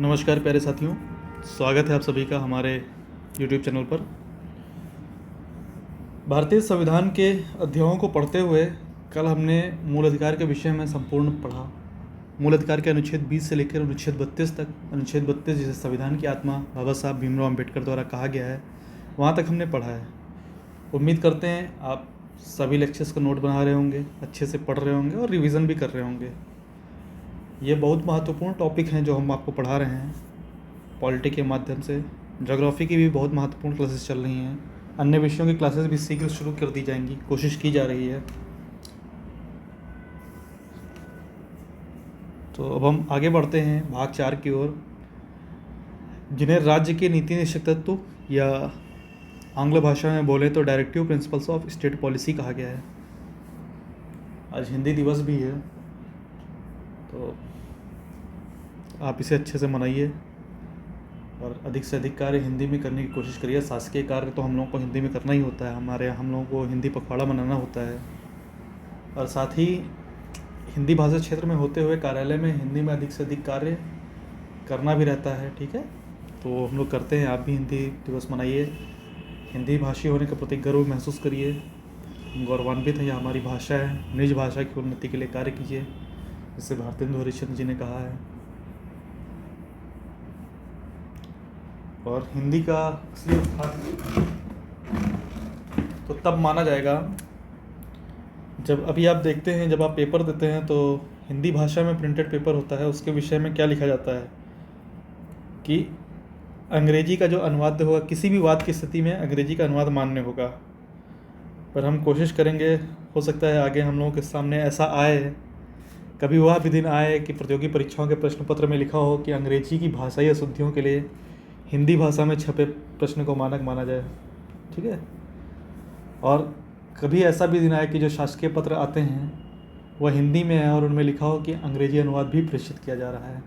नमस्कार प्यारे साथियों, स्वागत है आप सभी का हमारे YouTube चैनल पर। भारतीय संविधान के अध्यायों को पढ़ते हुए कल हमने मूल अधिकार के विषय में संपूर्ण पढ़ा। मूल अधिकार के अनुच्छेद 20 से लेकर अनुच्छेद 32 तक। अनुच्छेद 32 जिसे संविधान की आत्मा बाबा साहब भीमराव अम्बेडकर द्वारा कहा गया है, वहाँ तक हमने पढ़ा है। उम्मीद करते हैं आप सभी लेक्चर्स का नोट बना रहे होंगे, अच्छे से पढ़ रहे होंगे और रिवीजन भी कर रहे होंगे। ये बहुत महत्वपूर्ण टॉपिक हैं जो हम आपको पढ़ा रहे हैं पॉलिटी के माध्यम से। ज्योग्राफी की भी बहुत महत्वपूर्ण क्लासेस चल रही हैं, अन्य विषयों की क्लासेस भी शीघ्र शुरू कर दी जाएंगी, कोशिश की जा रही है। तो अब हम आगे बढ़ते हैं भाग 4 की ओर, जिन्हें राज्य के नीति निश्चय तत्व या आंग्ल भाषा में बोले तो directive principles of state policy कहा गया है। आज हिंदी दिवस भी है, तो आप इसे अच्छे से मनाइए और अधिक से अधिक कार्य हिंदी में करने की कोशिश करिए। शासकीय कार्य तो हम लोगों को हिंदी में करना ही होता है, हम लोगों को हिंदी पखवाड़ा मनाना होता है, और साथ ही हिंदी भाषा क्षेत्र में होते हुए कार्यालय में हिंदी में अधिक से अधिक कार्य करना भी रहता है। ठीक है, तो हम लोग करते हैं। आप भी हिंदी दिवस मनाइए, हिंदी भाषी होने के प्रति गर्व महसूस करिए, गौरवान्वित है, यह हमारी भाषा है। निज भाषा की उन्नति के लिए कार्य कीजिए, जैसे भारतेंदु हरिश्चंद्र जी ने कहा है। और हिंदी का असली उत्थान तो तब माना जाएगा जब, अभी आप देखते हैं जब आप पेपर देते हैं तो हिंदी भाषा में प्रिंटेड पेपर होता है, उसके विषय में क्या लिखा जाता है कि अंग्रेजी का जो अनुवाद होगा, किसी भी वाद की स्थिति में अंग्रेजी का अनुवाद मान्य होगा। पर हम कोशिश करेंगे, हो सकता है आगे हम लोगों के सामने ऐसा आए, कभी वह भी दिन आए कि प्रतियोगी परीक्षाओं के प्रश्न पत्र में लिखा हो कि अंग्रेजी की भाषाई अशुद्धियों के लिए हिंदी भाषा में छपे प्रश्न को मानक माना जाए। ठीक है, और कभी ऐसा भी दिन आए कि जो शासकीय पत्र आते हैं वह हिंदी में है और उनमें लिखा हो कि अंग्रेजी अनुवाद भी प्रेषित किया जा रहा है।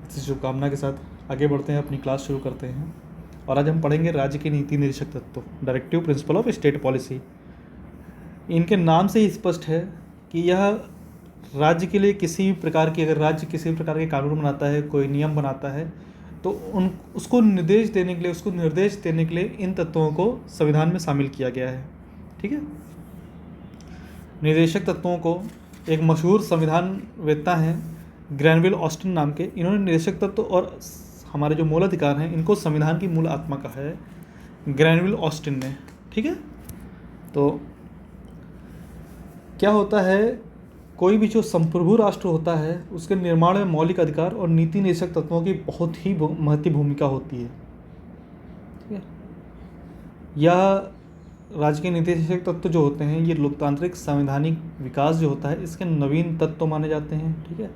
इसी शुभकामना के साथ आगे बढ़ते हैं, अपनी क्लास शुरू करते हैं। और आज हम पढ़ेंगे राज्य की नीति निर्देशक तत्व, directive principle of state policy. इनके नाम से ही स्पष्ट है कि यह राज्य के लिए किसी भी प्रकार की, अगर राज्य किसी भी प्रकार के कानून बनाता है, कोई नियम बनाता है, तो उसको निर्देश देने के लिए इन तत्वों को संविधान में शामिल किया गया है। ठीक है, निर्देशक तत्वों को एक मशहूर संविधानवेत्ता हैं ग्रैनविल ऑस्टिन नाम के, इन्होंने निर्देशक तत्व और हमारे जो मूल अधिकार हैं इनको संविधान की मूल आत्मा कहा है, ग्रैनविल ऑस्टिन ने। ठीक है, तो क्या होता है, कोई भी जो संप्रभु राष्ट्र होता है उसके निर्माण में मौलिक अधिकार और नीति निर्देशक तत्वों की बहुत ही महत्वपूर्ण भूमिका होती है। ठीक है, यह राज्य के नीति निर्देशक तत्व जो होते हैं ये लोकतांत्रिक संवैधानिक विकास जो होता है इसके नवीन तत्व माने जाते हैं। ठीक है,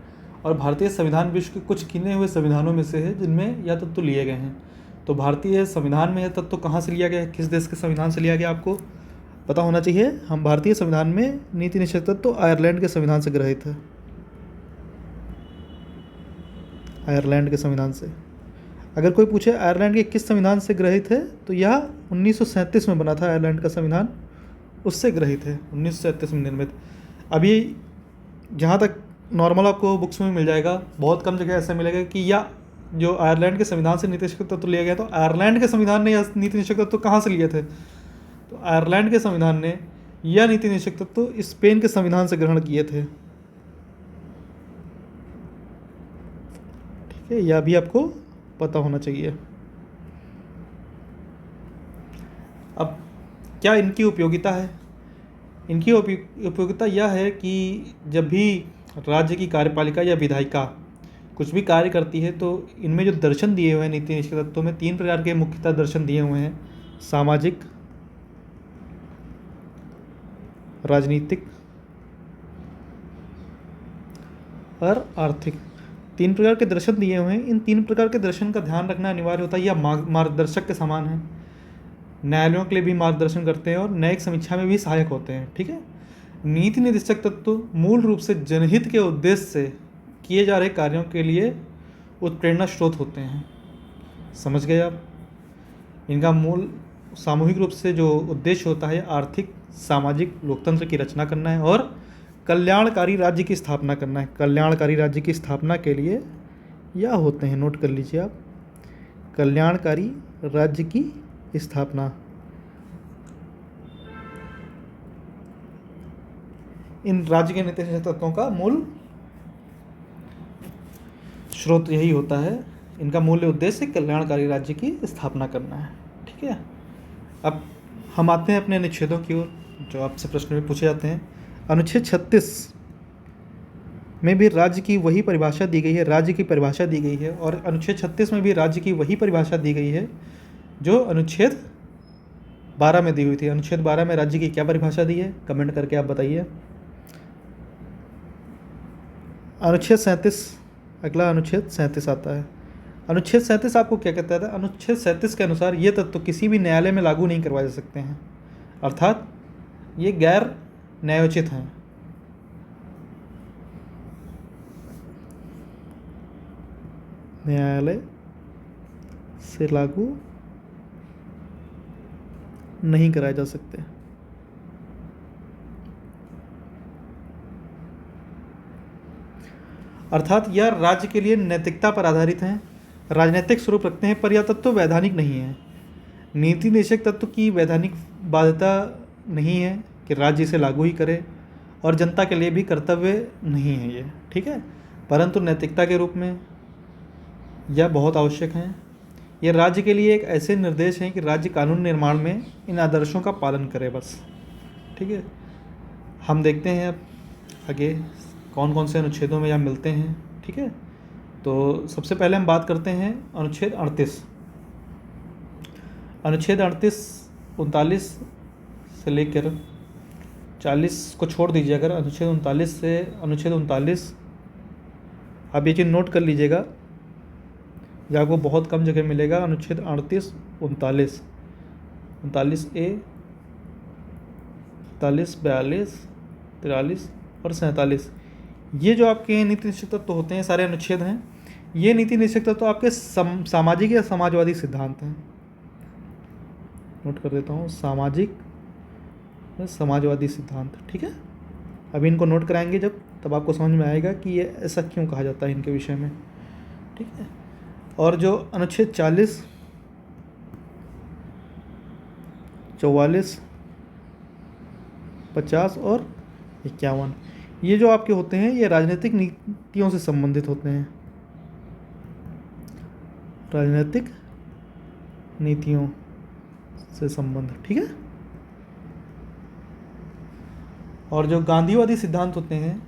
और भारतीय संविधान विश्व के कुछ गिने हुए संविधानों में से है जिनमें यह तत्व लिए गए हैं। तो भारतीय संविधान में यह तत्व कहाँ से लिया गया है, किस देश के संविधान से लिया गया, आपको पता होना चाहिए। हम भारतीय संविधान में नीति निश्चय तत्व तो आयरलैंड के संविधान से ग्रहित है, आयरलैंड के संविधान से। अगर कोई पूछे आयरलैंड के किस संविधान से ग्रहित है, तो यह 1937 में बना था आयरलैंड का संविधान, उससे ग्रहित है, 1937 में निर्मित। अभी जहाँ तक नॉर्मल आपको बुक्स में मिल जाएगा, बहुत कम जगह ऐसा मिलेगा कि यह जो आयरलैंड के संविधान से नीति निश्चय तत्व लिया गया, तो आयरलैंड के संविधान ने यह नीति निश्चय तत्व कहाँ से लिए थे, तो आयरलैंड के संविधान ने यह नीति निश्चय तत्व स्पेन के संविधान से ग्रहण किए थे। ठीक है, यह भी आपको पता होना चाहिए। अब क्या इनकी उपयोगिता है, इनकी उपयोगिता यह है कि जब भी राज्य की कार्यपालिका या विधायिका कुछ भी कार्य करती है तो इनमें जो दर्शन दिए हुए हैं नीति निश्चय तत्वों में 3 प्रकार के मुख्यतः दर्शन दिए हुए हैं, सामाजिक, राजनीतिक और आर्थिक। 3 प्रकार के दर्शन दिए हुए हैं। इन 3 प्रकार के दर्शन का ध्यान रखना अनिवार्य होता है। यह मार्गदर्शक के समान है, न्यायालयों के लिए भी मार्गदर्शन करते हैं और न्यायिक समीक्षा में भी सहायक होते हैं। ठीक है, नीति निर्देशक तत्व मूल रूप से जनहित के उद्देश्य से किए जा रहे कार्यों के लिए उत्प्रेरणा स्रोत होते हैं। समझ गए आप? इनका मूल सामूहिक रूप से जो उद्देश्य होता है आर्थिक, सामाजिक, लोकतंत्र की रचना करना है और कल्याणकारी राज्य की स्थापना करना है। कल्याणकारी राज्य की स्थापना के लिए यह होते हैं, नोट कर लीजिए आप, कल्याणकारी राज्य की स्थापना। इन राज्य के नीति तत्वों का मूल स्रोत यही होता है, इनका मूल उद्देश्य कल्याणकारी राज्य की स्थापना करना है। ठीक है, अब हम आते हैं अपने अनुच्छेदों की ओर जो आपसे प्रश्न में पूछे जाते हैं। अनुच्छेद 36 में भी राज्य की वही परिभाषा दी गई है, राज्य की परिभाषा दी गई है, और अनुच्छेद 36 में भी राज्य की वही परिभाषा दी गई है जो अनुच्छेद 12 में दी हुई थी। अनुच्छेद 12 में राज्य की क्या परिभाषा दी है, कमेंट करके आप बताइए। अनुच्छेद 37, अगला अनुच्छेद 37 आता है। अनुच्छेद 37 आपको क्या कहता है? अनुच्छेद 37 के अनुसार ये तत्व किसी भी न्यायालय में लागू नहीं करवाए जा सकते हैं, अर्थात ये गैर न्यायोचित हैं। न्यायालय से लागू नहीं कराए जा सकते। अर्थात यह राज्य के लिए नैतिकता पर आधारित हैं, राजनीतिक स्वरूप रखते हैं, पर यह तत्व वैधानिक नहीं है। नीति निषेध तत्व की वैधानिक बाध्यता नहीं है कि राज्य इसे लागू ही करे, और जनता के लिए भी कर्तव्य नहीं है ये, ठीक है, परंतु नैतिकता के रूप में यह बहुत आवश्यक हैं। यह राज्य के लिए एक ऐसे निर्देश हैं कि राज्य कानून निर्माण में इन आदर्शों का पालन करे बस। ठीक है, हम देखते हैं अब आगे कौन कौन से अनुच्छेदों में यह मिलते हैं। ठीक है, तो सबसे पहले हम बात करते हैं अनुच्छेद 38। अनुच्छेद 38 39 से लेकर 40 को छोड़ दीजिए, अगर अनुच्छेद 39 से अनुच्छेद 39 आप ये चीज़ नोट कर लीजिएगा, यह आपको बहुत कम जगह मिलेगा। अनुच्छेद 38 39 39A 40 42 43 और 47, ये जो आपके नीति निषेध तत्व होते हैं, सारे अनुच्छेद हैं। ये नीति निषेध तत्व आपके सामाजिक या समाजवादी सिद्धांत हैं। नोट कर देता हूँ, सामाजिक या समाजवादी सिद्धांत। ठीक है, अभी इनको नोट कराएंगे जब, तब आपको समझ में आएगा कि ये ऐसा क्यों कहा जाता है इनके विषय में। ठीक है, और जो अनुच्छेद 40 44 50 और 51, ये जो आपके होते हैं ये राजनीतिक नीतियों से संबंधित होते हैं, राजनीतिक नीतियों से संबंध। ठीक है, और जो गांधीवादी सिद्धांत होते हैं,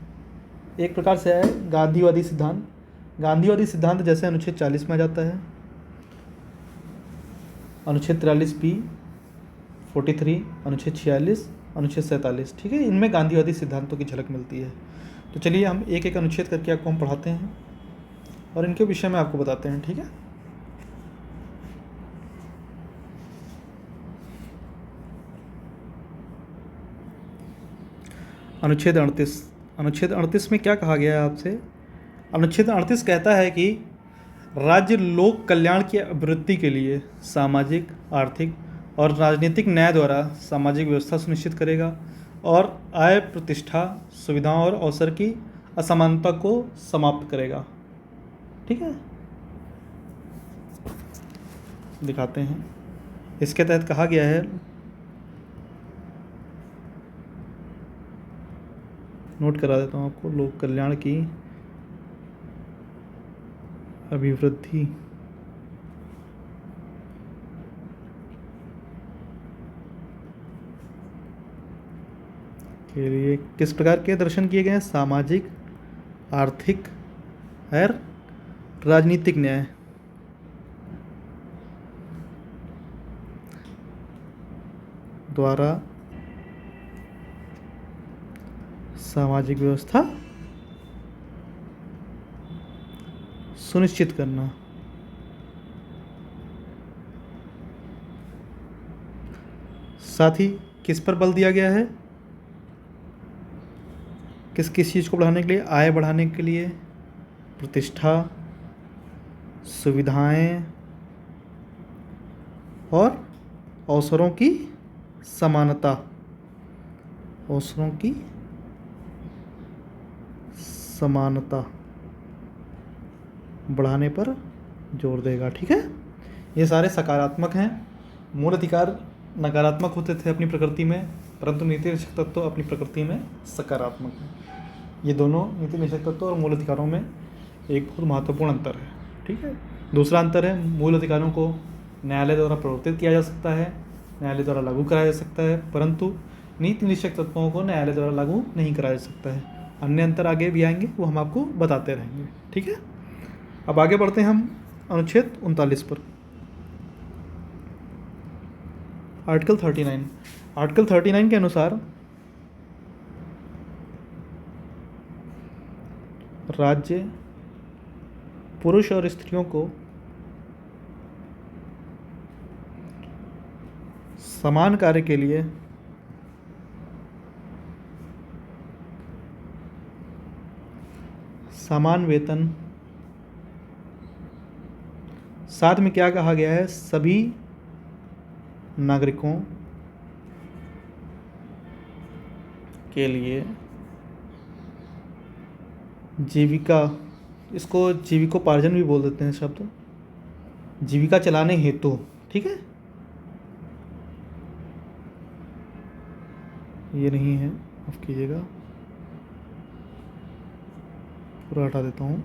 एक प्रकार से है गांधीवादी सिद्धांत। गांधीवादी सिद्धांत जैसे अनुच्छेद 40 में आ जाता है, अनुच्छेद 43B 43, अनुच्छेद 46, अनुच्छेद 47। ठीक है, इनमें गांधीवादी सिद्धांतों की झलक मिलती है। तो चलिए हम एक एक अनुच्छेद करके आपको हम पढ़ाते हैं और इनके विषय में आपको बताते हैं। ठीक है, अनुच्छेद 38। अनुच्छेद 38 में क्या कहा गया है आपसे? अनुच्छेद 38 कहता है कि राज्य लोक कल्याण की अभिवृद्धि के लिए सामाजिक, आर्थिक और राजनीतिक न्याय द्वारा सामाजिक व्यवस्था सुनिश्चित करेगा और आय, प्रतिष्ठा, सुविधाओं और अवसर की असमानता को समाप्त करेगा। ठीक है, दिखाते हैं। इसके तहत कहा गया है, नोट करा देता हूँ आपको, लोक कल्याण की अभिवृद्धि के लिए किस प्रकार के दर्शन किए गए हैं? सामाजिक, आर्थिक और राजनीतिक न्याय द्वारा सामाजिक व्यवस्था सुनिश्चित करना। साथ ही किस पर बल दिया गया है? किस किस चीज़ को बढ़ाने के लिए? आय बढ़ाने के लिए, प्रतिष्ठा, सुविधाएं और अवसरों की समानता, अवसरों की समानता बढ़ाने पर जोर देगा। ठीक है, ये सारे सकारात्मक हैं। मूल अधिकार नकारात्मक होते थे अपनी प्रकृति में, परंतु नीति निषेध तत्व अपनी प्रकृति में सकारात्मक है। ये दोनों नीति निषेध तत्व और मूल अधिकारों में एक बहुत महत्वपूर्ण अंतर है। ठीक है, दूसरा अंतर है मूल अधिकारों को न्यायालय द्वारा प्रवर्तित किया जा सकता है, न्यायालय द्वारा लागू कराया जा सकता है, परंतु नीति निषेध तत्वों को न्यायालय द्वारा लागू नहीं कराया जा सकता है। अन्य अंतर आगे भी आएंगे, वो हम आपको बताते रहेंगे। ठीक है, अब आगे बढ़ते हैं हम अनुच्छेद 39 पर। आर्टिकल 39। आर्टिकल 39 के अनुसार राज्य पुरुष और स्त्रियों को समान कार्य के लिए समान वेतन, साथ में क्या कहा गया है, सभी नागरिकों के लिए जीविका, इसको जीविकोपार्जन भी बोल देते हैं शब्द, जीविका चलाने हेतु। ठीक है, ये नहीं है, माफ कीजिएगा, पूरा हटा देता हूँ।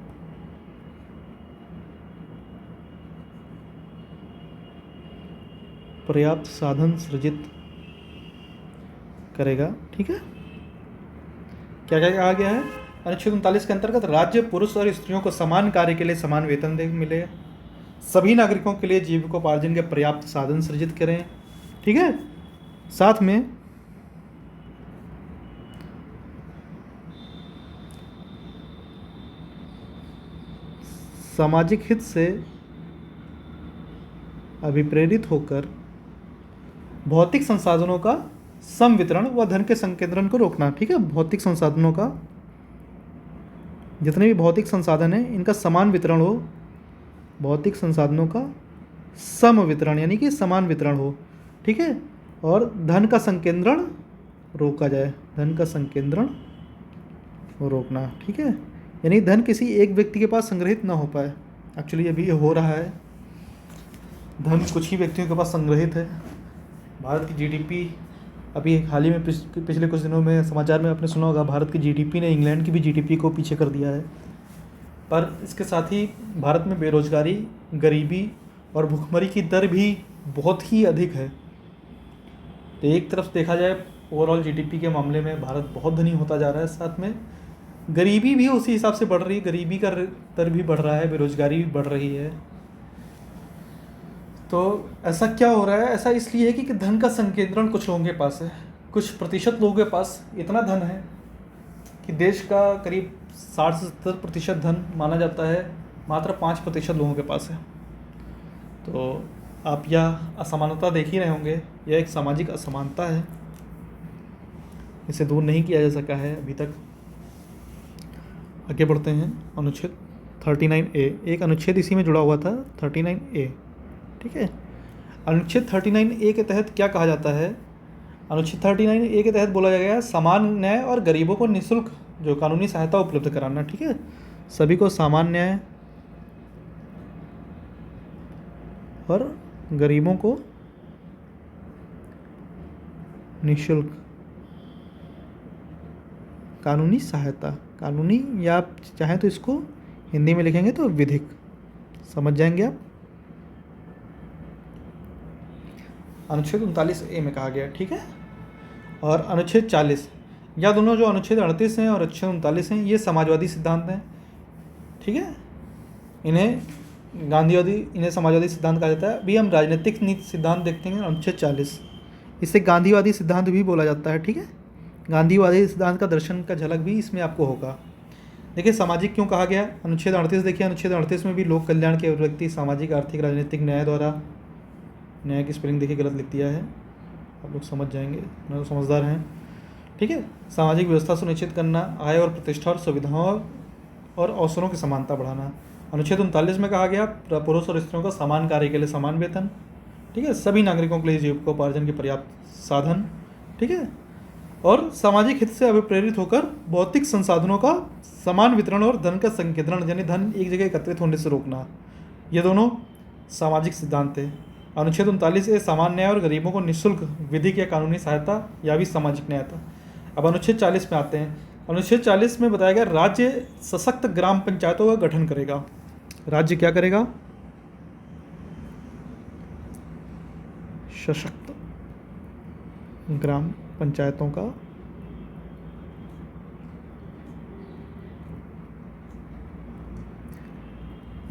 पर्याप्त साधन सृजित करेगा। ठीक है, क्या क्या कहा गया है अनुच्छेद 39 के अंतर्गत, राज्य पुरुष और स्त्रियों को समान कार्य के लिए समान वेतन दे मिले, सभी नागरिकों के लिए जीविकोपार्जन के पर्याप्त साधन सृजित करें। ठीक है, साथ में सामाजिक हित से अभिप्रेरित होकर भौतिक संसाधनों का सम वितरण व धन के संकेंद्रण को रोकना। ठीक है, भौतिक संसाधनों का, जितने भी भौतिक संसाधन हैं इनका समान वितरण हो, भौतिक संसाधनों का सम वितरण यानी कि समान वितरण हो। ठीक है, और धन का संकेंद्रण रोका जाए, धन का संकेंद्रण रोकना। ठीक है, यानी धन किसी एक व्यक्ति के पास संग्रहित ना हो पाए। एक्चुअली अभी ये हो रहा है, धन कुछ ही व्यक्तियों के पास संग्रहित है। भारत की जीडीपी, अभी हाल ही में पिछले कुछ दिनों में समाचार में आपने सुना होगा, भारत की जीडीपी ने इंग्लैंड की भी जीडीपी को पीछे कर दिया है। पर इसके साथ ही भारत में बेरोजगारी, गरीबी और भुखमरी की दर भी बहुत ही अधिक है। तो एक तरफ देखा जाए ओवरऑल जीडीपी के मामले में भारत बहुत धनी होता जा रहा है, साथ में गरीबी भी उसी हिसाब से बढ़ रही है, गरीबी का दर भी बढ़ रहा है, बेरोजगारी भी बढ़ रही है। तो ऐसा क्या हो रहा है, ऐसा इसलिए है कि धन का संकेंद्रण कुछ लोगों के पास है, कुछ प्रतिशत लोगों के पास इतना धन है कि देश का करीब 60 से 70% धन माना जाता है मात्र 5% लोगों के पास है। तो आप यह असमानता देख ही रहे होंगे, यह एक सामाजिक असमानता है, इसे दूर नहीं किया जा सका है अभी तक। आगे बढ़ते हैं, अनुच्छेद 39A, एक अनुच्छेद इसी में जुड़ा हुआ था 39A। ठीक है, अनुच्छेद 39A के तहत क्या कहा जाता है, अनुच्छेद 39A के तहत बोला गया है समान न्याय और गरीबों को निःशुल्क जो कानूनी सहायता उपलब्ध कराना। ठीक है, सभी को समान न्याय और गरीबों को निःशुल्क कानूनी सहायता, कानूनी या आप चाहें तो इसको हिंदी में लिखेंगे तो विधिक, समझ जाएंगे आप। अनुच्छेद 39A में कहा गया। ठीक है, और अनुच्छेद 40, या दोनों जो अनुच्छेद 38 हैं और अनुच्छेद 39 हैं, ये समाजवादी सिद्धांत हैं। ठीक है, इन्हें समाजवादी सिद्धांत कहा जाता है। अभी हम राजनीतिक नीति सिद्धांत देखते हैं, अनुच्छेद 40, इसे गांधीवादी सिद्धांत भी बोला जाता है। ठीक है, गांधीवादी सिद्धांत का दर्शन का झलक भी इसमें आपको होगा। देखिए सामाजिक क्यों कहा गया, अनुच्छेद 38 देखिए, अनुच्छेद 38 में भी लोक कल्याण के व्यक्ति सामाजिक, आर्थिक, राजनीतिक न्याय द्वारा, न्याय की स्पेलिंग देखिए गलत लिख दिया है, आप लोग समझ जाएंगे, ना तो समझदार हैं। ठीक है, सामाजिक व्यवस्था सुनिश्चित करना, आय और प्रतिष्ठा और सुविधाओं और अवसरों की समानता बढ़ाना। अनुच्छेद 39 में कहा गया पुरुष और स्त्रियों का समान कार्य के लिए समान वेतन। ठीक है, सभी नागरिकों के लिए जीविकोपार्जन के पर्याप्त साधन। ठीक है, और सामाजिक हित से अभिप्रेरित होकर भौतिक संसाधनों का समान वितरण और धन का संकेंद्रण यानी धन एक जगह एकत्रित होने से रोकना, ये दोनों सामाजिक सिद्धांत थे। अनुच्छेद 39 सामान्य न्याय और गरीबों को निःशुल्क विधिक या कानूनी सहायता या भी सामाजिक न्याय था। अब अनुच्छेद 40 में आते हैं। अनुच्छेद 40 में बताया गया राज्य सशक्त ग्राम पंचायतों का गठन करेगा। राज्य क्या करेगा? सशक्त ग्राम पंचायतों का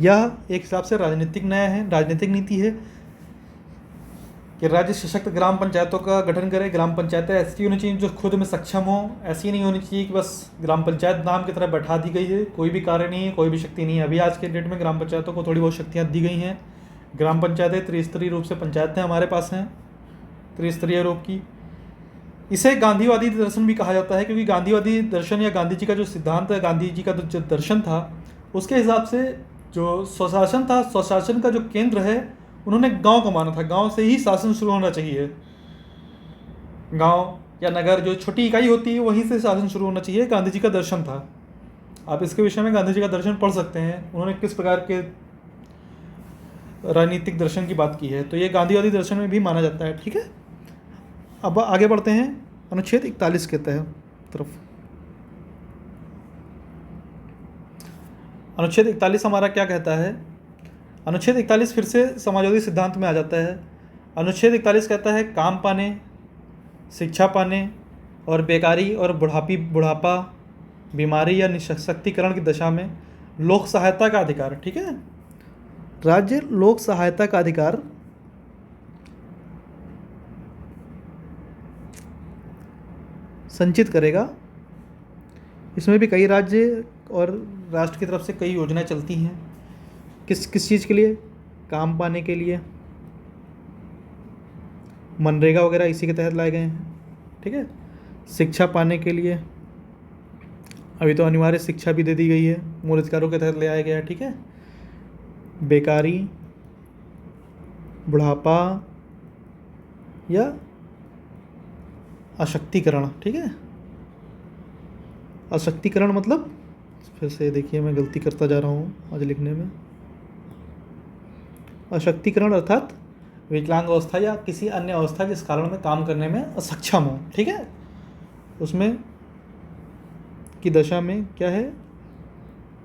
यह एक हिसाब से राजनीतिक न्याय है, राजनीतिक नीति है कि राज्य सशक्त ग्राम पंचायतों का गठन करे। ग्राम पंचायतें ऐसी होनी चाहिए जो खुद में सक्षम हो, ऐसी नहीं होनी चाहिए कि बस ग्राम पंचायत नाम की तरह बैठा दी गई है, कोई भी कार्य नहीं है, कोई भी शक्ति नहीं है। अभी आज के डेट में ग्राम पंचायतों को थोड़ी बहुत शक्तियाँ दी गई हैं। ग्राम पंचायतें त्रिस्तरीय रूप से पंचायतें हमारे पास हैं, त्रिस्तरीय रूप की। इसे गांधीवादी दर्शन भी कहा जाता है, क्योंकि गांधीवादी दर्शन या गांधी जी का जो सिद्धांत है, गांधी जी का जो दर्शन था, उसके हिसाब से जो स्वशासन था, स्वशासन का जो केंद्र है, उन्होंने गांव को माना था। गांव से ही शासन शुरू होना चाहिए। गांव या नगर जो छोटी इकाई होती है, वहीं से शासन शुरू होना चाहिए, गांधी जी का दर्शन था। आप इसके विषय में गांधी जी का दर्शन पढ़ सकते हैं, उन्होंने किस प्रकार के राजनीतिक दर्शन की बात की है, तो ये गांधीवादी दर्शन में भी माना जाता है। ठीक है, अब आगे बढ़ते हैं अनुच्छेद 41 के तरफ। अनुच्छेद 41 हमारा क्या कहता है? अनुच्छेद 41 फिर से समाजवादी सिद्धांत में आ जाता है। अनुच्छेद 41 कहता है काम पाने, शिक्षा पाने और बेकारी और बुढ़ापा, बीमारी या निःशक्तिकरण की दशा में लोक सहायता का अधिकार। ठीक है, राज्य लोक सहायता का अधिकार संचित करेगा। इसमें भी कई राज्य और राष्ट्र की तरफ से कई योजनाएं चलती हैं। किस किस चीज़ के लिए? काम पाने के लिए, मनरेगा वगैरह इसी के तहत लाए गए हैं। ठीक है, शिक्षा पाने के लिए अभी तो अनिवार्य शिक्षा भी दे दी गई है, मूल अधिकारों के तहत ले आया गया है। ठीक है, बेकारी, बुढ़ापा या अशक्तिकरण। ठीक है, अशक्तिकरण मतलब, फिर से देखिए मैं गलती करता जा रहा हूँ आज लिखने में। अशक्तिकरण अर्थात विकलांग अवस्था या किसी अन्य अवस्था जिस कारण में काम करने में असक्षम हो। ठीक है, उसमें की दशा में क्या है?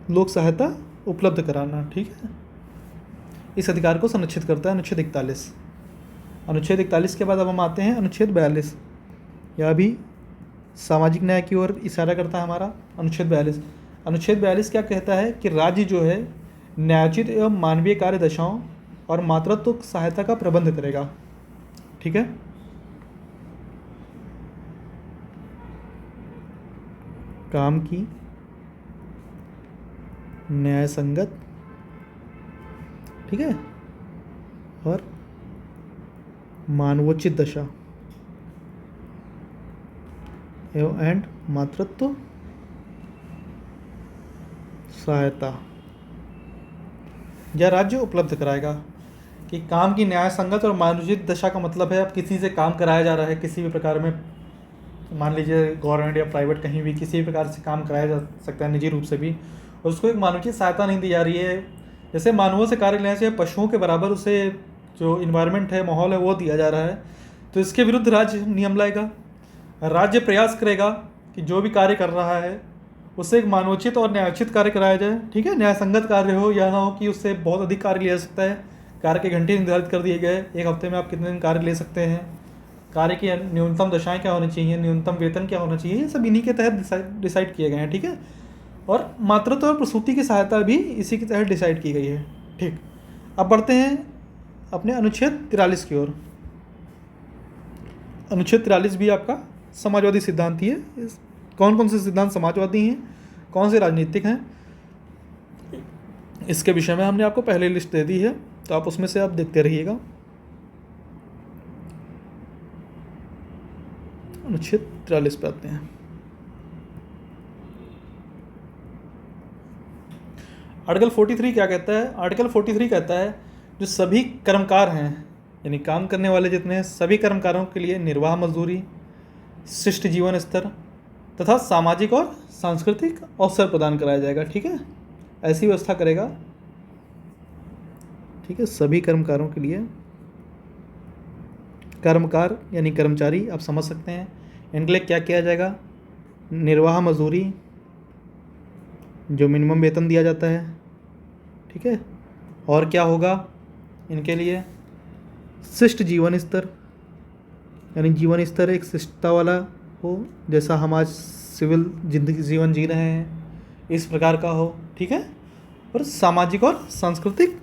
लोक सहायता उपलब्ध कराना। ठीक है, इस अधिकार को संरक्षित करता है अनुच्छेद 41। अनुच्छेद 41 के बाद अब हम आते हैं अनुच्छेद 42। यह भी सामाजिक न्याय की ओर इशारा करता है हमारा अनुच्छेद 42। अनुच्छेद 42 क्या कहता है कि राज्य जो है न्यायोचित एवं मानवीय कार्य दशाओं और मातृत्व सहायता का प्रबंध करेगा। ठीक है, काम की न्याय संगत, ठीक है, और मानवोचित दशा एंड मातृत्व सहायता यह राज्य उपलब्ध कराएगा। कि काम की न्याय संगत और मानवोचित दशा का मतलब है, अब किसी से काम कराया जा रहा है किसी भी प्रकार में, मान लीजिए गवर्नमेंट या प्राइवेट, कहीं भी किसी भी प्रकार से काम कराया जा सकता है निजी रूप से भी, और उसको एक मानवोचित सहायता नहीं दी जा रही है। जैसे मानवों से कार्य लेने से पशुओं के बराबर उसे जो इन्वायरमेंट है, माहौल है, वो दिया जा रहा है, तो इसके विरुद्ध राज्य नियम लाएगा। राज्य प्रयास करेगा कि जो भी कार्य कर रहा है उससे एक मानवोचित और न्यायोचित कार्य कराया जाए। ठीक है, न्याय संगत कार्य हो, या ना हो कि उससे बहुत अधिक कार्य लिया जा सकता है। कार्य के घंटे निर्धारित कर दिए गए, एक हफ्ते में आप कितने दिन कार्य ले सकते हैं, कार्य की न्यूनतम दशाएं क्या होनी चाहिए, न्यूनतम वेतन क्या होना चाहिए, ये सब इन्हीं के तहत डिसाइड किए गए हैं। ठीक है, और मातृत्व और प्रसूति की सहायता भी इसी के तहत डिसाइड की गई है। ठीक, अब बढ़ते हैं अपने अनुच्छेद 43 की ओर। अनुच्छेद 43 भी आपका समाजवादी सिद्धांत ही है। कौन कौन से सिद्धांत समाजवादी हैं, कौन से राजनीतिक हैं, इसके विषय में हमने आपको पहले लिस्ट दे दी है, तो आप उसमें से आप देखते रहिएगा। अनुच्छेद 43 पे आते हैं। आर्टिकल 43 क्या कहता है? आर्टिकल 43 कहता है जो सभी कर्मकार हैं, यानी काम करने वाले जितने हैं, सभी कर्मकारों के लिए निर्वाह मजदूरी, शिष्ट जीवन स्तर तथा सामाजिक और सांस्कृतिक अवसर प्रदान कराया जाएगा। ठीक है, ऐसी व्यवस्था करेगा। ठीक है, सभी कर्मकारों के लिए। कर्मकार यानी कर्मचारी, आप समझ सकते हैं। इनके लिए क्या किया जाएगा? निर्वाह मजदूरी, जो मिनिमम वेतन दिया जाता है। ठीक है, और क्या होगा इनके लिए? शिष्ट जीवन स्तर, यानी जीवन स्तर एक शिष्टता वाला हो, जैसा हम आज सिविल जिंदगी जीवन जी रहे हैं इस प्रकार का हो। ठीक है, और सामाजिक और सांस्कृतिक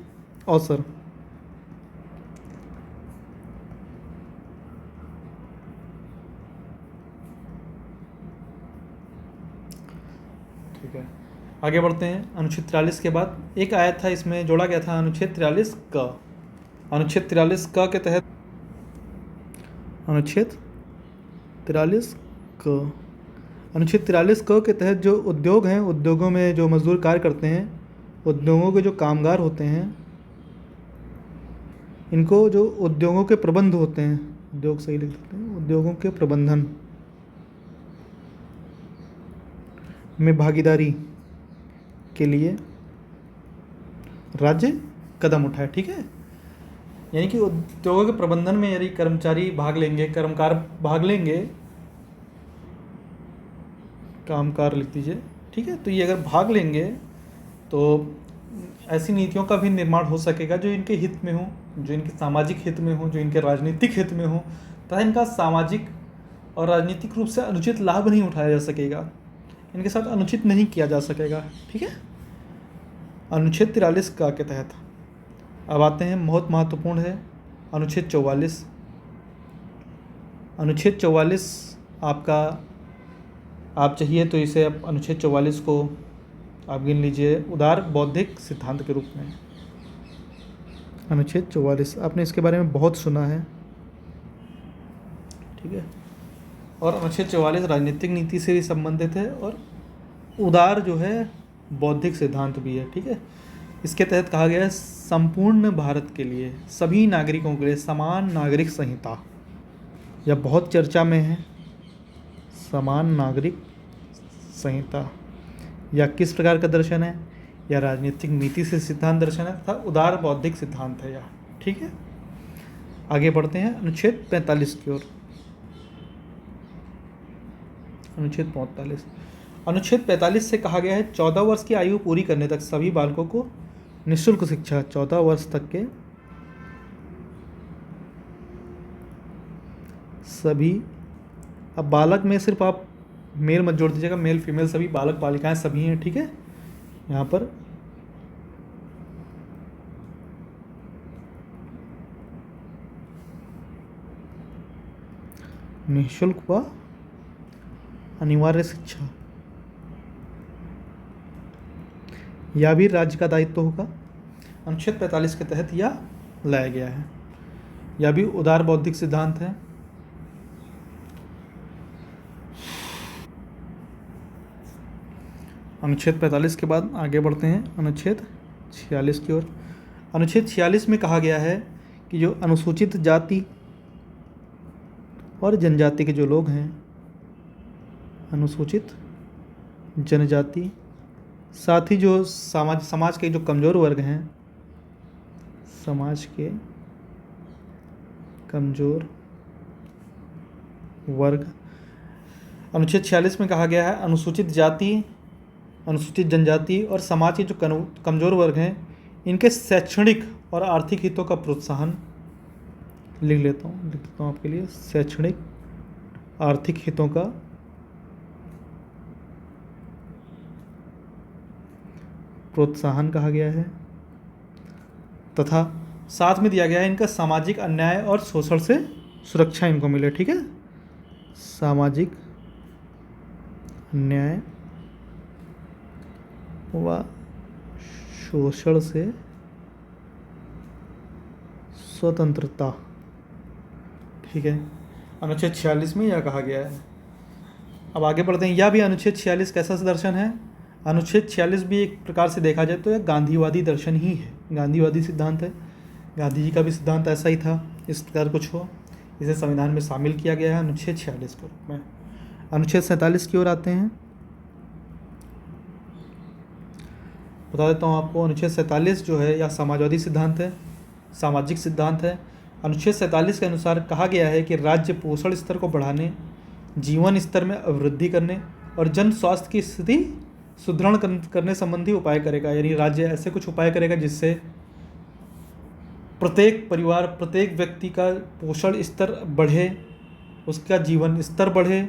अवसर। ठीक है, आगे बढ़ते हैं। अनुच्छेद 43 के बाद एक आया था, इसमें जोड़ा गया था अनुच्छेद 43 क। अनुच्छेद 43 क के तहत, अनुच्छेद 43 क, अनुच्छेद 43 क के तहत जो उद्योग हैं, उद्योगों में जो मजदूर कार्य करते हैं, उद्योगों के जो कामगार होते हैं, इनको जो उद्योगों के प्रबंध होते हैं, उद्योग सही लिख सकते हैं, उद्योगों के प्रबंधन में भागीदारी के लिए राज्य कदम उठाए। ठीक है, यानी कि उद्योगों के प्रबंधन में यदि कर्मचारी भाग लेंगे, कर्मकार भाग लेंगे, कामकार लिख दीजिए। ठीक है, तो ये अगर भाग लेंगे तो ऐसी नीतियों का भी निर्माण हो सकेगा जो इनके हित में हो, जो इनके सामाजिक हित में हो, जो इनके राजनीतिक हित में हो, तथा इनका सामाजिक और राजनीतिक रूप से अनुचित लाभ नहीं उठाया जा सकेगा, इनके साथ अनुचित नहीं किया जा सकेगा। ठीक है, अनुच्छेद 43 का के तहत अब आते हैं, बहुत महत्वपूर्ण है अनुच्छेद 44। अनुच्छेद 44 आपका, आप चाहिए तो इसे आप अनुच्छेद 44 को आप गिन लीजिए उदार बौद्धिक सिद्धांत के रूप में। अनुच्छेद 44 आपने इसके बारे में बहुत सुना है। ठीक है, और अनुच्छेद 44 राजनीतिक नीति से भी संबंधित है और उदार जो है बौद्धिक सिद्धांत भी है। ठीक है, इसके तहत कहा गया है संपूर्ण भारत के लिए, सभी नागरिकों के लिए समान नागरिक संहिता, यह बहुत चर्चा में है। समान नागरिक संहिता या किस प्रकार का दर्शन है? या राजनीतिक नीति से सिद्धांत दर्शन है तथा उदार बौद्धिक सिद्धांत है यह। ठीक है, आगे बढ़ते हैं अनुच्छेद 45 की ओर। अनुच्छेद 45, अनुच्छेद 45 से कहा गया है 14 वर्ष की आयु पूरी करने तक सभी बालकों को निःशुल्क शिक्षा, 14 वर्ष तक के सभी। अब बालक में सिर्फ आप मेल मत जोड़ दीजिएगा, मेल फीमेल सभी, बालक बालिकाएं सभी हैं। ठीक है, यहाँ पर निःशुल्क व अनिवार्य शिक्षा, यह भी राज्य का दायित्व होगा। अनुच्छेद 45 के तहत यह लाया गया है। यह भी उदार बौद्धिक सिद्धांत है। अनुच्छेद 45 के बाद आगे बढ़ते हैं अनुच्छेद 46 की ओर। अनुच्छेद 46 में कहा गया है कि जो अनुसूचित जाति और जनजाति के जो लोग हैं, अनुसूचित जनजाति, साथ ही जो समाज के जो कमज़ोर वर्ग हैं, समाज के कमज़ोर वर्ग, अनुच्छेद 46 में कहा गया है अनुसूचित जाति, अनुसूचित जनजाति और समाज के जो कमज़ोर वर्ग हैं, इनके शैक्षणिक और आर्थिक हितों का प्रोत्साहन, लिख देता हूँ आपके लिए, शैक्षणिक आर्थिक हितों का प्रोत्साहन कहा गया है, तथा साथ में दिया गया है इनका सामाजिक अन्याय और शोषण से सुरक्षा इनको मिले। ठीक है, सामाजिक अन्याय व शोषण से स्वतंत्रता। ठीक है, अनुच्छेद 46 में यह कहा गया है। अब आगे बढ़ते हैं, यह भी अनुच्छेद 46 कैसा दर्शन है? अनुच्छेद 46 भी एक प्रकार से देखा जाए तो यह गांधीवादी दर्शन ही है, गांधीवादी सिद्धांत है। गांधी जी का भी सिद्धांत ऐसा ही था, इस प्रकार कुछ हो, इसे संविधान में शामिल किया गया है अनुच्छेद 46 के रूप में। अनुच्छेद 47 की ओर आते हैं। बता देता हूँ आपको, अनुच्छेद 47 जो है यह समाजवादी सिद्धांत है, सामाजिक सिद्धांत है। अनुच्छेद 47 के अनुसार कहा गया है कि राज्य पोषण स्तर को बढ़ाने, जीवन स्तर में वृद्धि करने और जन स्वास्थ्य की स्थिति सुदृढ़ करने संबंधी उपाय करेगा। यानी राज्य ऐसे कुछ उपाय करेगा जिससे प्रत्येक परिवार, प्रत्येक व्यक्ति का पोषण स्तर बढ़े, उसका जीवन स्तर बढ़े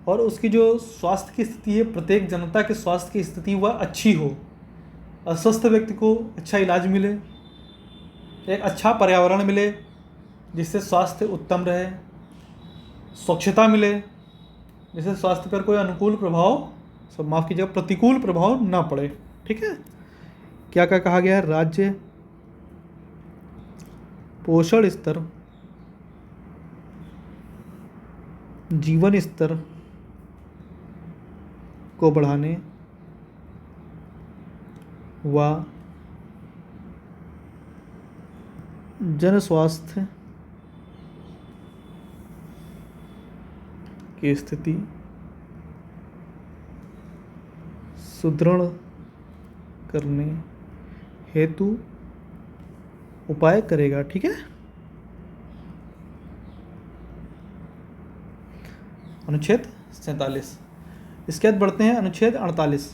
और उसकी जो स्वास्थ्य की स्थिति है, प्रत्येक जनता के स्वास्थ्य की स्थिति वह अच्छी हो। अस्वस्थ व्यक्ति को अच्छा इलाज मिले, एक अच्छा पर्यावरण मिले जिससे स्वास्थ्य उत्तम रहे, स्वच्छता मिले जिससे स्वास्थ्य पर कोई अनुकूल प्रभाव, माफ़ कीजिएगा, प्रतिकूल प्रभाव ना पड़े। ठीक है, क्या क्या कहा गया है? राज्य पोषण स्तर, जीवन स्तर को बढ़ाने व जन स्वास्थ्य की स्थिति सुदृढ़ करने हेतु उपाय करेगा। ठीक है, अनुच्छेद 47। इसके बाद बढ़ते हैं अनुच्छेद 48।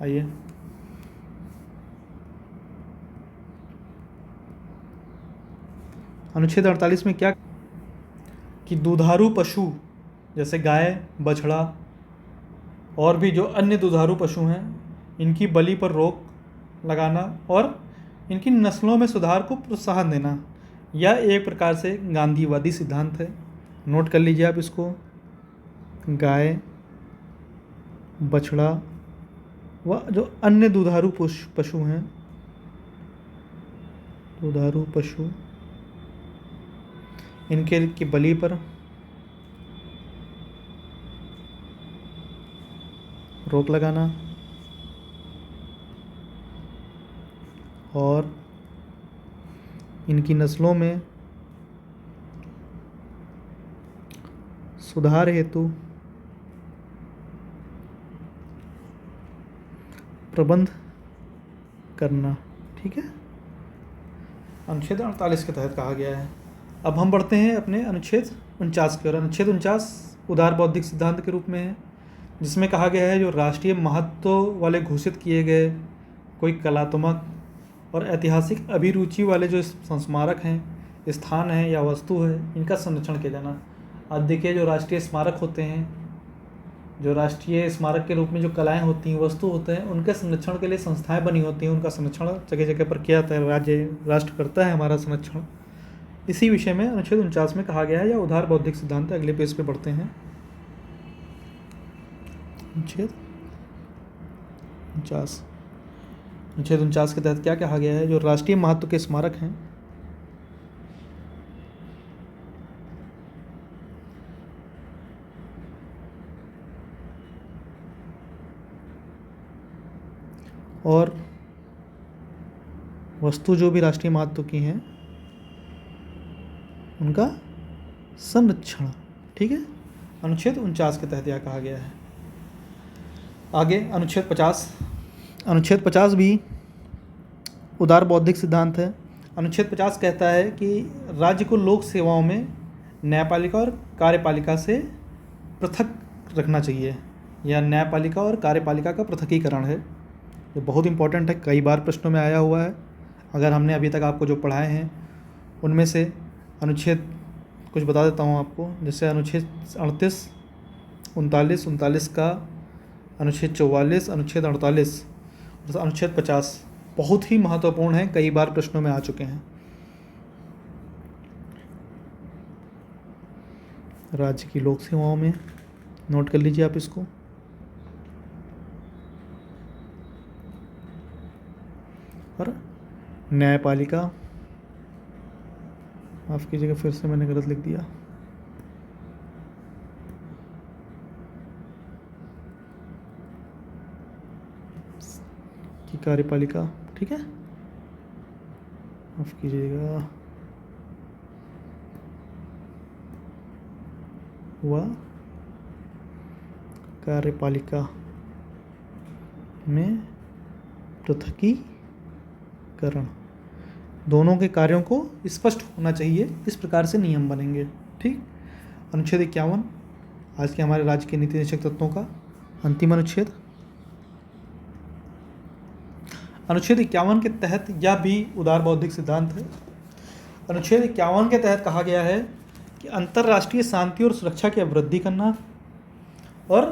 आइए, अनुच्छेद 48 में क्या कि दुधारू पशु जैसे गाय, बछड़ा और भी जो अन्य दुधारू पशु हैं, इनकी बलि पर रोक लगाना और इनकी नस्लों में सुधार को प्रोत्साहन देना, यह एक प्रकार से गांधीवादी सिद्धांत है। नोट कर लीजिए आप इसको। गाय, बछड़ा व जो अन्य दुधारू पशु हैं, दुधारू पशु, इनके की बलि पर रोक लगाना और इनकी नस्लों में सुधार हेतु प्रबंध करना। ठीक है, अनुच्छेद 48 के तहत कहा गया है। अब हम बढ़ते हैं अपने अनुच्छेद 49 की ओर। अनुच्छेद 49 उदार बौद्धिक सिद्धांत के रूप में है, जिसमें कहा गया है जो राष्ट्रीय महत्व वाले घोषित किए गए कोई कलात्मक और ऐतिहासिक अभिरुचि वाले जो स्मारक हैं, स्थान हैं या वस्तु है, इनका संरक्षण किया जाना। आज देखिए, जो राष्ट्रीय स्मारक होते हैं, जो राष्ट्रीय स्मारक के रूप में जो कलाएं होती हैं, वस्तु होते हैं, उनके संरक्षण के लिए संस्थाएं बनी होती हैं। उनका संरक्षण जगह जगह पर किया जाता है, राष्ट्र करता है हमारा संरक्षण। इसी विषय में अनुच्छेद 49 में कहा गया है, या उदार बौद्धिक सिद्धांत। अगले पेज पे बढ़ते हैं। अनुच्छेद 49, अनुच्छेद 49 के तहत क्या कहा गया है? जो राष्ट्रीय महत्व के स्मारक हैं, और वस्तु जो भी राष्ट्रीय महत्व की हैं, उनका संरक्षण। ठीक है, अनुच्छेद 49 के तहत यह कहा गया है। आगे अनुच्छेद 50। अनुच्छेद 50 भी उदार बौद्धिक सिद्धांत है। अनुच्छेद 50 कहता है कि राज्य को लोक सेवाओं में न्यायपालिका और कार्यपालिका से पृथक रखना चाहिए, या न्यायपालिका और कार्यपालिका का पृथकीकरण है। ये बहुत इंपॉर्टेंट है, कई बार प्रश्नों में आया हुआ है। अगर हमने अभी तक आपको जो पढ़ाए हैं उनमें से अनुच्छेद कुछ बता देता हूँ आपको। जैसे अनुच्छेद 38, 39 का, अनुच्छेद 44, अनुच्छेद 48, अनुच्छेद 50 बहुत ही महत्वपूर्ण है, कई बार प्रश्नों में आ चुके हैं। राज्य की लोक सेवाओं में, नोट कर लीजिए आप इसको। और न्यायपालिका, माफ़ कीजिएगा फिर से मैंने गलत लिख दिया, की कार्यपालिका। ठीक है, माफ़ कीजिएगा, वह कार्यपालिका में पृथकीकरण, दोनों के कार्यों को स्पष्ट होना चाहिए, इस प्रकार से नियम बनेंगे। ठीक। अनुच्छेद 51 आज के हमारे राज्य के नीति निषेधक तत्वों का अंतिम अनुच्छेद। अनुच्छेद 51 के तहत यह भी उदार बौद्धिक सिद्धांत है। अनुच्छेद 51 के तहत कहा गया है कि अंतर्राष्ट्रीय शांति और सुरक्षा की अभिवृद्धि करना और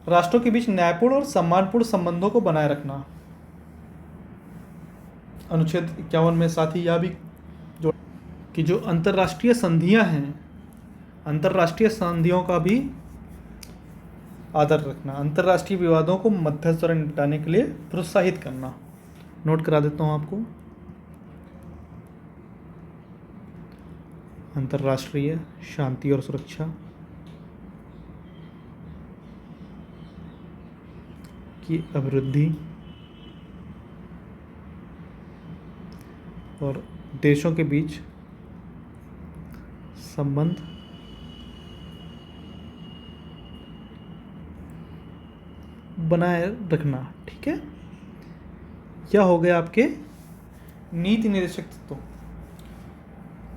राष्ट्रों के बीच न्यायपूर्ण और सम्मानपूर्ण संबंधों को बनाए रखना। अनुच्छेद 51 में साथ ही यह भी कि जो अंतर्राष्ट्रीय संधियां हैं, अंतर्राष्ट्रीय संधियों का भी आदर रखना, अंतर्राष्ट्रीय विवादों को मध्यस्थ द्वारा निपटाने के लिए प्रोत्साहित करना। नोट करा देता हूं आपको। अंतर्राष्ट्रीय शांति और सुरक्षा की अभिवृद्धि और देशों के बीच संबंध बनाए रखना। ठीक है, यह हो गया आपके नीति निर्देशक तत्व।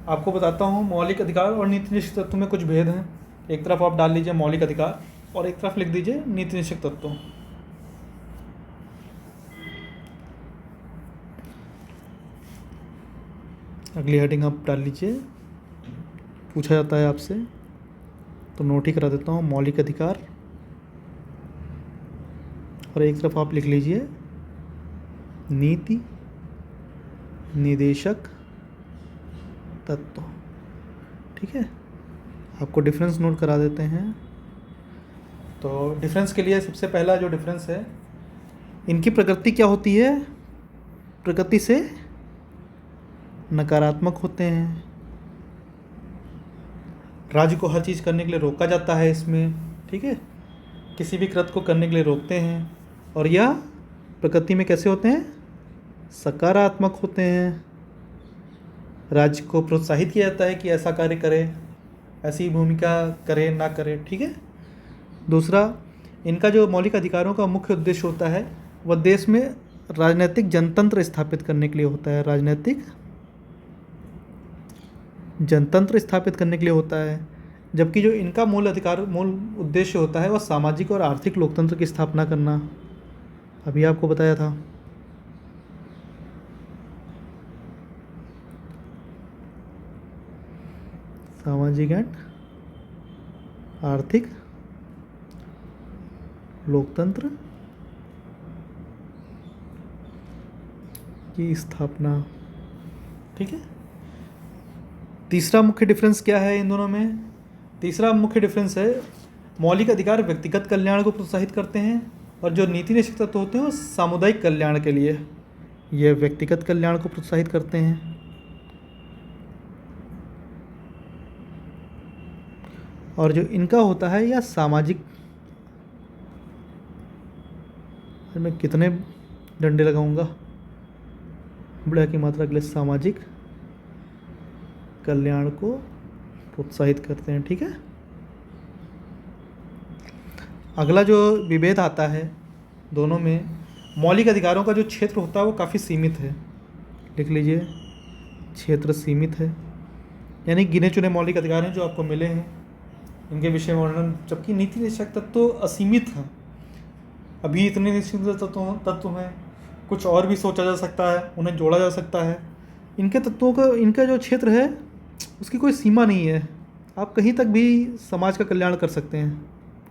आपको बताता हूँ मौलिक अधिकार और नीति निषेधक तत्व में कुछ भेद हैं। एक तरफ आप डाल लीजिए मौलिक अधिकार और एक तरफ लिख दीजिए नीति निषेधक तत्व। अगली हेडिंग आप डाल लीजिए, पूछा जाता है आपसे तो नोट ही करा देता हूँ मौलिक अधिकार, और एक तरफ आप लिख लीजिए नीति निदेशक तत्व। ठीक है, आपको डिफरेंस नोट करा देते हैं। तो डिफरेंस के लिए सबसे पहला जो डिफरेंस है, इनकी प्रकृति क्या होती है? प्रकृति से नकारात्मक होते हैं। राज्य को हर चीज़ करने के लिए रोका जाता है इसमें। ठीक है, किसी भी कृत्य को करने के लिए रोकते हैं। और यह प्रकृति में कैसे होते हैं? सकारात्मक होते हैं। राज्य को प्रोत्साहित किया जाता है कि ऐसा कार्य करे, ऐसी भूमिका करे ना करे। ठीक है। दूसरा, इनका जो मौलिक अधिकारों का मुख्य उद्देश्य होता है वह देश में राजनीतिक जनतंत्र स्थापित करने के लिए होता है। राजनीतिक जनतंत्र स्थापित करने के लिए होता है, जबकि जो इनका मूल उद्देश्य होता है वह सामाजिक और आर्थिक लोकतंत्र की स्थापना करना। अभी आपको बताया था। सामाजिक एंड आर्थिक लोकतंत्र की स्थापना। ठीक है। तीसरा मुख्य डिफरेंस क्या है इन दोनों में? तीसरा मुख्य डिफरेंस है मौलिक अधिकार व्यक्तिगत कल्याण को प्रोत्साहित करते हैं और जो नीति निषेधक तत्व होते हैं वो सामुदायिक कल्याण के लिए, ये व्यक्तिगत कल्याण को प्रोत्साहित करते हैं। और जो इनका होता है यह सामाजिक, मैं कितने डंडे लगाऊंगा, बड़ा की मात्रा के लिए सामाजिक कल्याण को प्रोत्साहित करते हैं। ठीक है। अगला जो विभेद आता है दोनों में, मौलिक अधिकारों का जो क्षेत्र होता है वो काफ़ी सीमित है। लिख लीजिए, क्षेत्र सीमित है, यानी गिने चुने मौलिक अधिकार हैं जो आपको मिले हैं, इनके विषय में वर्णन। जबकि नीति निषेधक तत्व तो असीमित हैं। अभी इतने निषेधक तत्व हैं, कुछ और भी सोचा जा सकता है, उन्हें जोड़ा जा सकता है। इनके तत्वों का, इनका जो क्षेत्र है उसकी कोई सीमा नहीं है, आप कहीं तक भी समाज का कल्याण कर सकते हैं।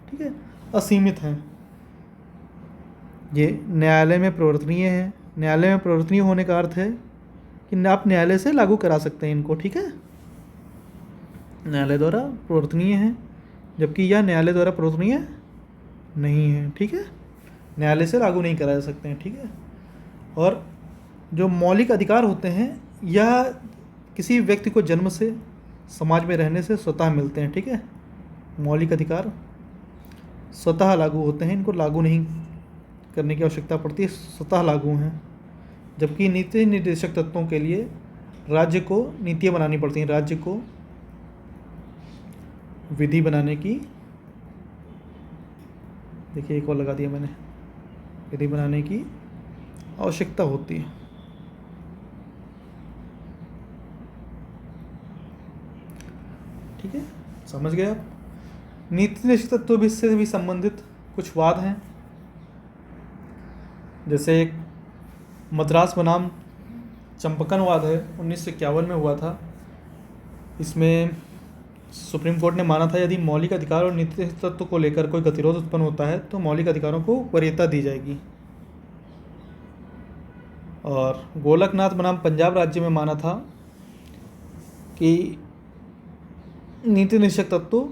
ठीक है, असीमित हैं। ये न्यायालय में प्रवर्तनीय है। न्यायालय में प्रवर्तनीय होने का अर्थ है कि आप न्यायालय से लागू करा सकते हैं इनको। ठीक है, न्यायालय द्वारा प्रवर्तनीय है, जबकि यह न्यायालय द्वारा प्रवर्तनीय नहीं है। ठीक है, न्यायालय से लागू नहीं कराए जा सकते हैं। ठीक है। और जो मौलिक अधिकार होते हैं यह किसी व्यक्ति को जन्म से, समाज में रहने से स्वतः मिलते हैं। ठीक है, मौलिक अधिकार स्वतः लागू होते हैं, इनको लागू नहीं करने की आवश्यकता पड़ती है, स्वतः लागू हैं। जबकि नीति निर्देशक तत्वों के लिए राज्य को नीतियाँ बनानी पड़ती हैं, राज्य को विधि बनाने की देखिए एक और लगा दिया मैंने, यदि बनाने की आवश्यकता होती है। ठीक है, समझ गए आप। नीति निश्चित तत्व भी इससे भी संबंधित कुछ वाद हैं, जैसे एक मद्रास बनाम चंपकनवाद है, 1951 में हुआ था। इसमें सुप्रीम कोर्ट ने माना था यदि मौलिक अधिकार और नीति तत्व को लेकर कोई गतिरोध उत्पन्न होता है तो मौलिक अधिकारों को वरीयता दी जाएगी। और गोलकनाथ बनाम पंजाब राज्य में माना था कि नीति निषेध तत्व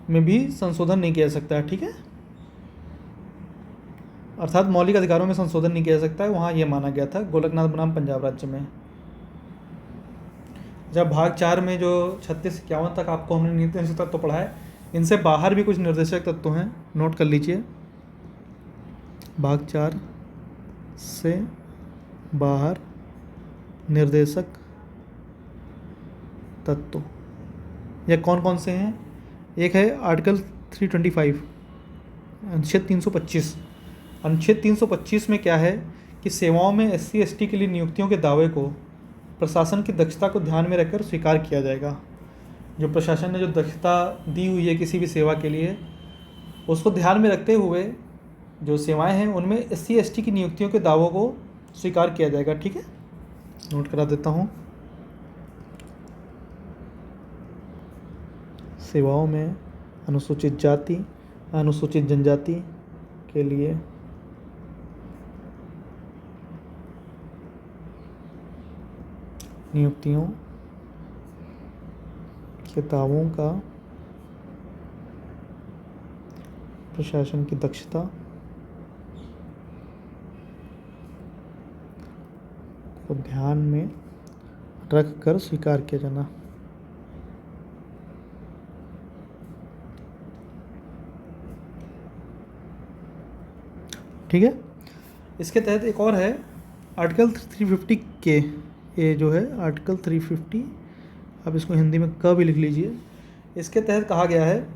में भी संशोधन नहीं किया जा सकता है। ठीक है, अर्थात मौलिक अधिकारों में संशोधन नहीं किया जा सकता है, वहाँ यह माना गया था गोलकनाथ बनाम पंजाब राज्य में। जब भाग 4 में जो 36 से 51 तक आपको हमने नीति निषेध तत्व पढ़ा है, इनसे बाहर भी कुछ निर्देशक तत्व हैं, नोट कर लीजिए। भाग 4 से बाहर निर्देशक तत्व ये कौन कौन से हैं? एक है आर्टिकल 325, अनुच्छेद 325। अनुच्छेद 325 में क्या है कि सेवाओं में SC ST के लिए नियुक्तियों के दावे को प्रशासन की दक्षता को ध्यान में रखकर स्वीकार किया जाएगा। जो प्रशासन ने जो दक्षता दी हुई है किसी भी सेवा के लिए, उसको ध्यान में रखते हुए जो सेवाएं हैं उनमें SC ST की नियुक्तियों के दावों को स्वीकार किया जाएगा। ठीक है, नोट करा देता हूँ। सेवाओं में अनुसूचित जाति, अनुसूचित जनजाति के लिए नियुक्तियों के दावों का प्रशासन की दक्षता को ध्यान में रखकर स्वीकार किया जाना। ठीक है, इसके तहत एक और है आर्टिकल 350 के, ये जो है आर्टिकल 350, आप इसको हिंदी में क भी लिख लीजिए। इसके तहत कहा गया है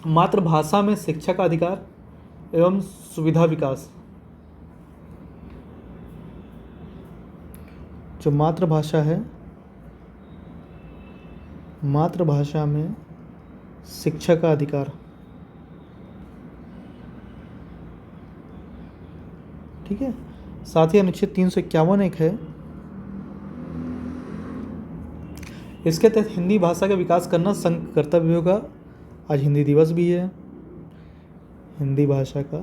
मातृभाषा में शिक्षा का अधिकार एवं सुविधा विकास। जो मातृभाषा है, मातृभाषा में शिक्षा का अधिकार। ठीक है, साथ ही अनुच्छेद 351 एक है, इसके तहत हिंदी भाषा का विकास करना संघ कर्तव्य होगा। आज हिंदी दिवस भी है। हिंदी भाषा का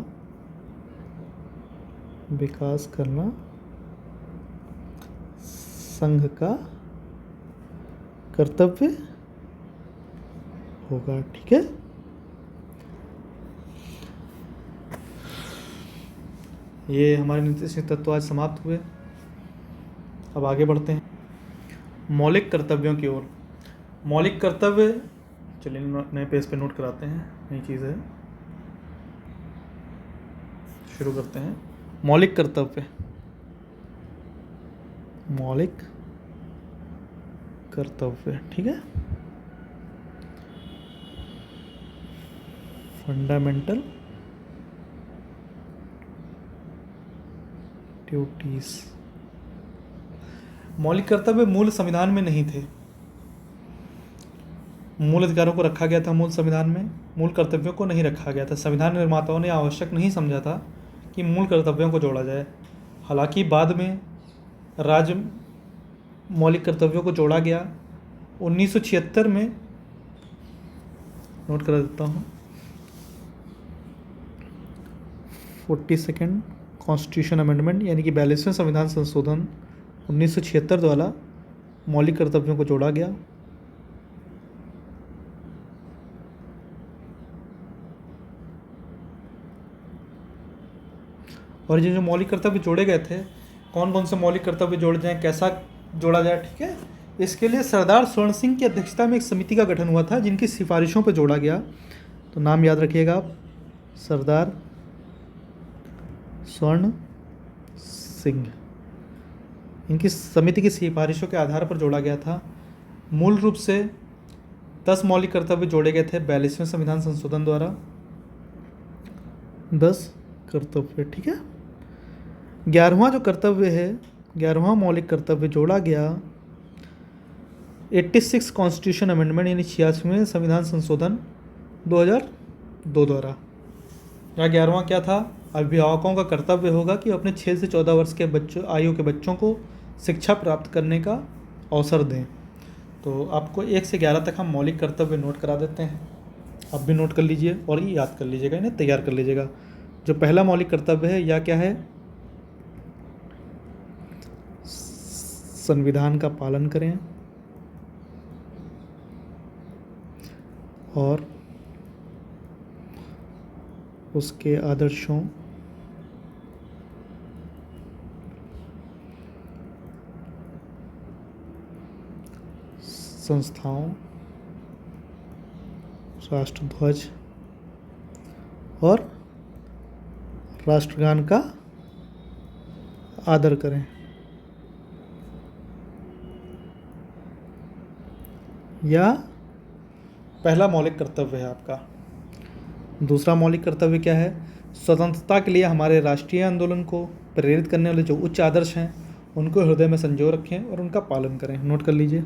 विकास करना संघ का कर्तव्य होगा। ठीक है, ये हमारे नीति तत्व आज समाप्त हुए। अब आगे बढ़ते हैं मौलिक कर्तव्यों की ओर। मौलिक कर्तव्य, चलिए नए पेज पे नोट कराते हैं, नई चीज़ है, शुरू करते हैं। मौलिक कर्तव्य, मौलिक कर्तव्य। ठीक है, फंडामेंटल ड्यूटीज। मौलिक कर्तव्य मूल संविधान में नहीं थे। मूल अधिकारों को रखा गया था मूल संविधान में, मूल कर्तव्यों को नहीं रखा गया था। संविधान निर्माताओं ने आवश्यक नहीं समझा था कि मूल कर्तव्यों को जोड़ा जाए। हालांकि बाद में राज्य मौलिक कर्तव्यों को जोड़ा गया। 1976 में, नोट करा देता हूँ, 42nd कॉन्स्टिट्यूशन अमेंडमेंट यानी कि 42वें संविधान संशोधन 1976 द्वारा मौलिक कर्तव्यों को जोड़ा गया। और ये जो मौलिक कर्तव्य जोड़े गए थे, कौन कौन से मौलिक कर्तव्य जोड़े जाएं, कैसा जोड़ा जाए, ठीक है, इसके लिए सरदार स्वर्ण सिंह की अध्यक्षता में एक समिति का गठन हुआ था जिनकी सिफारिशों पर जोड़ा गया। तो नाम याद रखिएगा आप, सरदार स्वर्ण सिंह। इनकी समिति की सिफारिशों के आधार पर जोड़ा गया था। मूल रूप से 10 मौलिक कर्तव्य जोड़े गए थे 42वें संविधान संशोधन द्वारा। 10 कर्तव्य, ठीक है। 11वां जो कर्तव्य है, 11वां मौलिक कर्तव्य जोड़ा गया 86 कॉन्स्टिट्यूशन अमेंडमेंट यानी 86वें संविधान संशोधन 2002 द्वारा। या 11वां क्या था? अभिभावकों का कर्तव्य होगा कि अपने 6 से 14 वर्ष के बच्चों आयु के बच्चों को शिक्षा प्राप्त करने का अवसर दें। तो आपको 1 से 11 तक हम मौलिक कर्तव्य नोट करा देते हैं, आप भी नोट कर लीजिए और ये याद कर लीजिएगा, इन्हें तैयार कर लीजिएगा। जो पहला मौलिक कर्तव्य है या क्या है? संविधान का पालन करें और उसके आदर्शों संस्थाओं, राष्ट्रध्वज और राष्ट्रगान का आदर करें। या पहला मौलिक कर्तव्य है आपका। दूसरा मौलिक कर्तव्य क्या है? स्वतंत्रता के लिए हमारे राष्ट्रीय आंदोलन को प्रेरित करने वाले जो उच्च आदर्श हैं उनको हृदय में संजो रखें और उनका पालन करें। नोट कर लीजिए।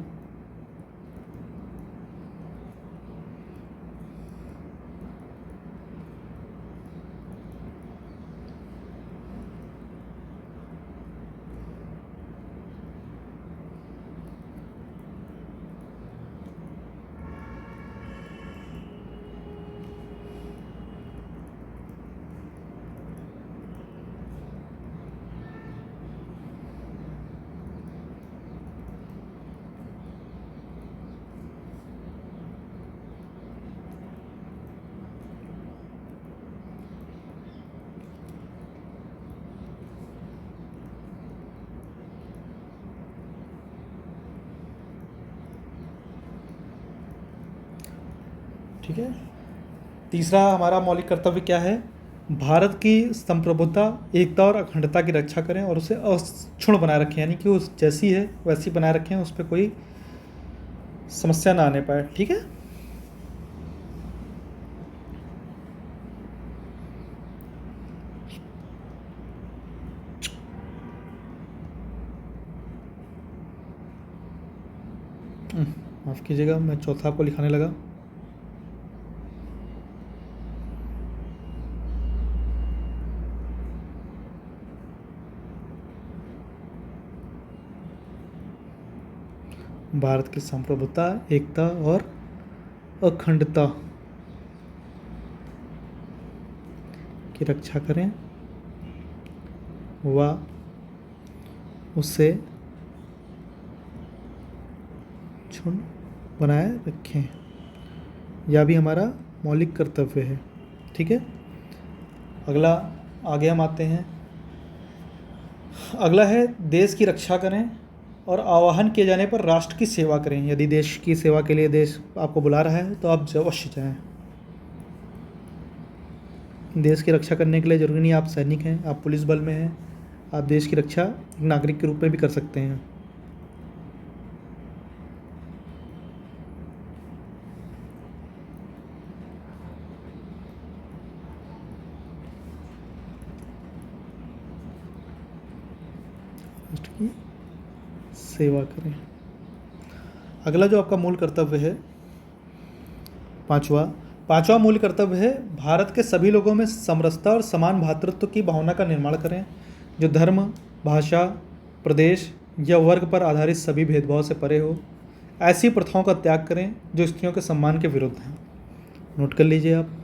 ठीक है। तीसरा हमारा मौलिक कर्तव्य क्या है? भारत की संप्रभुता, एकता और अखंडता की रक्षा करें और उसे अक्षुण्ण बनाए रखें, यानी कि उस जैसी है वैसी बनाए रखें, उस पर कोई समस्या ना आने पाए। ठीक है। माफ़ कीजिएगा, मैं चौथा आपको लिखाने लगा। भारत की संप्रभुता, एकता और अखंडता की रक्षा करें व उसे क्षुण्ण बनाए रखें। यह भी हमारा मौलिक कर्तव्य है। ठीक है। अगला आगे हम आते हैं। अगला है देश की रक्षा करें और आह्वान किए जाने पर राष्ट्र की सेवा करें। यदि देश की सेवा के लिए देश आपको बुला रहा है तो आप अवश्य जाएं। देश की रक्षा करने के लिए जरूरी नहीं आप सैनिक हैं, आप पुलिस बल में हैं, आप देश की रक्षा एक नागरिक के रूप में भी कर सकते हैं। राष्ट्र की सेवा करें। अगला जो आपका मूल कर्तव्य है, पांचवा मूल कर्तव्य है भारत के सभी लोगों में समरसता और समान भ्रातृत्व की भावना का निर्माण करें, जो धर्म, भाषा, प्रदेश या वर्ग पर आधारित सभी भेदभाव से परे हो। ऐसी प्रथाओं का त्याग करें जो स्त्रियों के सम्मान के विरुद्ध हैं। नोट कर लीजिए आप।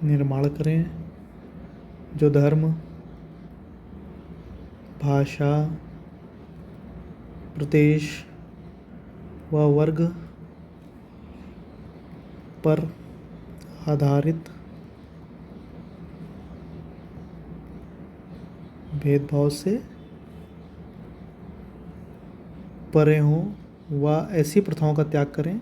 निर्माण करें जो धर्म, भाषा, प्रदेश व वर्ग पर आधारित भेदभाव से परे हों व ऐसी प्रथाओं का त्याग करें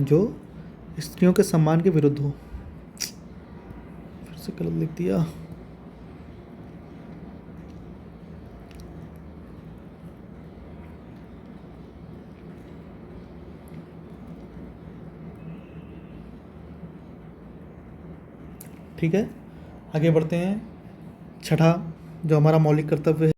जो स्त्रियों के सम्मान के विरुद्ध हो। फिर से गलत लिख दिया। ठीक है, आगे बढ़ते हैं। छठा जो हमारा मौलिक कर्तव्य